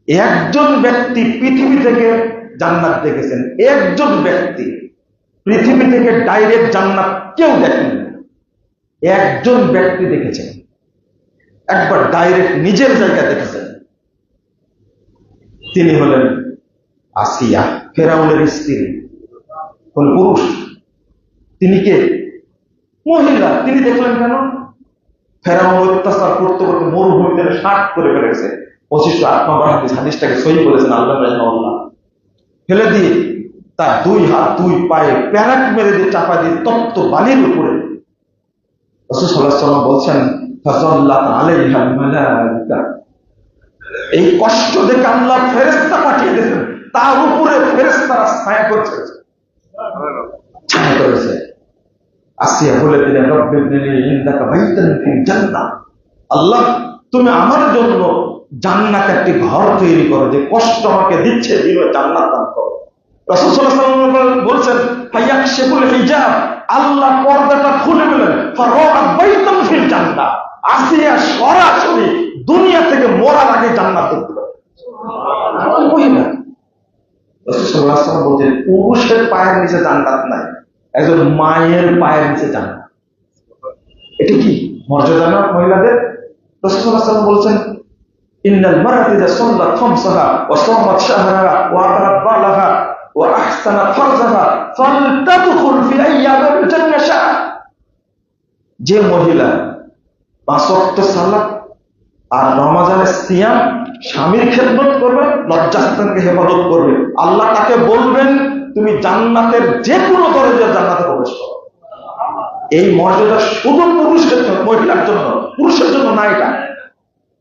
একজন ব্যক্তি পৃথিবী থেকে জান্নাত দেখেছেন, একজন ব্যক্তি পৃথিবী থেকে ডাইরেক্ট জান্নাত কেউ দেখেন, একজন ব্যক্তি দেখেছেন, একবার ডাইরেক্ট নিজের জায়গা দেখেছেন। তিনি হলেন আসিয়া, ফেরাউনের স্ত্রী, কোন পুরুষ। তিনি কে? মহিলা। তিনি দেখলেন কেন? ফেরাউন অত্যাচার করতে করতে মরুভূমিতে 60 করে ফেলেছে। 2508 নম্বর হাদিসটাকে সহি করেছেন আল্লাহ রাহিমাহুল্লাহ। ফেলে দিয়ে তার 2 হাত 2 পায়ে প্যারাক মেরে দিয়ে চাপা দিয়ে তপ্ত বালির উপরে রাসূল সাল্লাল্লাহু আলাইহি ওয়াসাল্লাম বলছেন, ফাযাল্লাত আলাইহা মালাইকা। এই কষ্ট দেখে আল্লাহ ফেরেশতা পাঠিয়ে দিয়েছেন, তার উপরে ফেরেশতারা ছায়া করছে, ছায়া করেছে। আসিয়া বলে দিলেন, রব্বিবনিলি ইনদাকা বাইতান ফিল জান্নাহ, আল্লাহ তুমি আমার জন্য জান্নাতে একটি ঘর তৈরি করো, যে কষ্ট আমাকে দিচ্ছে দিল জান্নাত দান করো। রাসূল সাল্লাল্লাহু আলাইহি ওয়াসাল্লাম বলছেন, ফায়াকশিফুল হিজাব, আল্লাহ পর্দাটা খুলে দিলেন, ফারাআ বাইতান ফিল জান্নাহ। আসিয়া সরাসরি দুনিয়া থেকে মরার আগে জান্নাত দেখতে পাবে। সুবহানাল্লাহ। মহিলা। রাসূল সাল্লাল্লাহু আলাইহি ওয়াসাল্লাম বলেন, পুরুষের পায়ের নিচে জান্নাত নাই, একজন মায়ের পায়ের নিচে জান্নাত। এটা কি মর্যাদা না মহিলাদের? রাসূল সাল্লাল্লাহু আলাইহি ওয়াসাল্লাম বলছেন, ইন্নাল মারআতা ইযা সাল্লাত খামসাহা ওয়া সামাত শাহরাহা ওয়া আতাত বালাহা ওয়া আহসানাত ফারজাহা ফালতাদখুল ফি আইয়ামিল জান্নাহ। যে মহিলা 5 ওয়াক্ত সালাত আর রমজানের সিয়াম, স্বামীর খেদমত করবে, লজ্জাস্থানকে হেফাজত করবে, আল্লাহ তাকে বলবেন তুমি জান্নাতের যে কোনো দরজায় জান্নাতে প্রবেশ করো। এই মর্যাদা শুধু পুরুষের জন্য, মহিলার জন্য, পুরুষের জন্য না।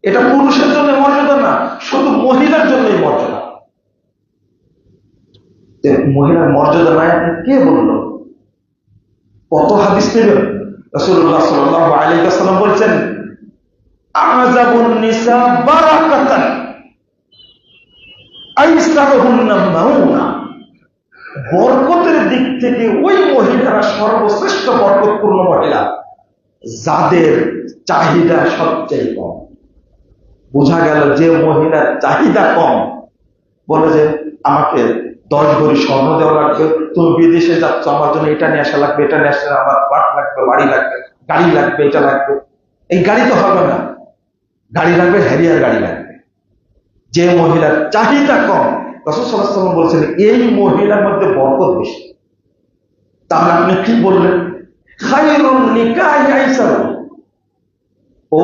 এটা পুরুষের জন্য মর্যাদা না, শুধু মহিলার জন্য এই মর্যাদা। মহিলার মর্যাদা নাই কে বলল? কত হাদিস নেবেন? রাসূলুল্লাহ সাল্লাল্লাহু আলাইহি ওয়াসাল্লাম বলেছেন, আযাবুন নিসা বারাকাতান আইসারুহুন্না মাউনা। বরকতের দিক থেকে ওই মহিলারা সর্বশ্রেষ্ঠ বরকতপূর্ণ মহিলা যাদের চাহিদা সবচেয়ে কম। বোঝা গেল যে মহিলার চাহিদা কম, বলে যে আমাকে 10 ভরি স্বর্ণ দেওয়া লাগবে, তুমি বিদেশে যাচ্ছ, আমার জন্য এটা নিয়ে আসা লাগবে, এটা নিয়ে আসা, আমার ফ্ল্যাট লাগবে, বাড়ি লাগবে, গাড়ি লাগবে, এটা লাগবে। এই গাড়ি তো হবে না, গাড়ি লাগবে, হ্যারিয়ার গাড়ি লাগবে। যে মহিলার চাহিদা কম, রাসূল সাল্লাল্লাহু আলাইহি ওয়াসাল্লাম বলছেন এই মহিলার মধ্যে বরকত বেশি। তাহলে আপনি কি বললেন? খায়রুন নিকাহি আইসার, ও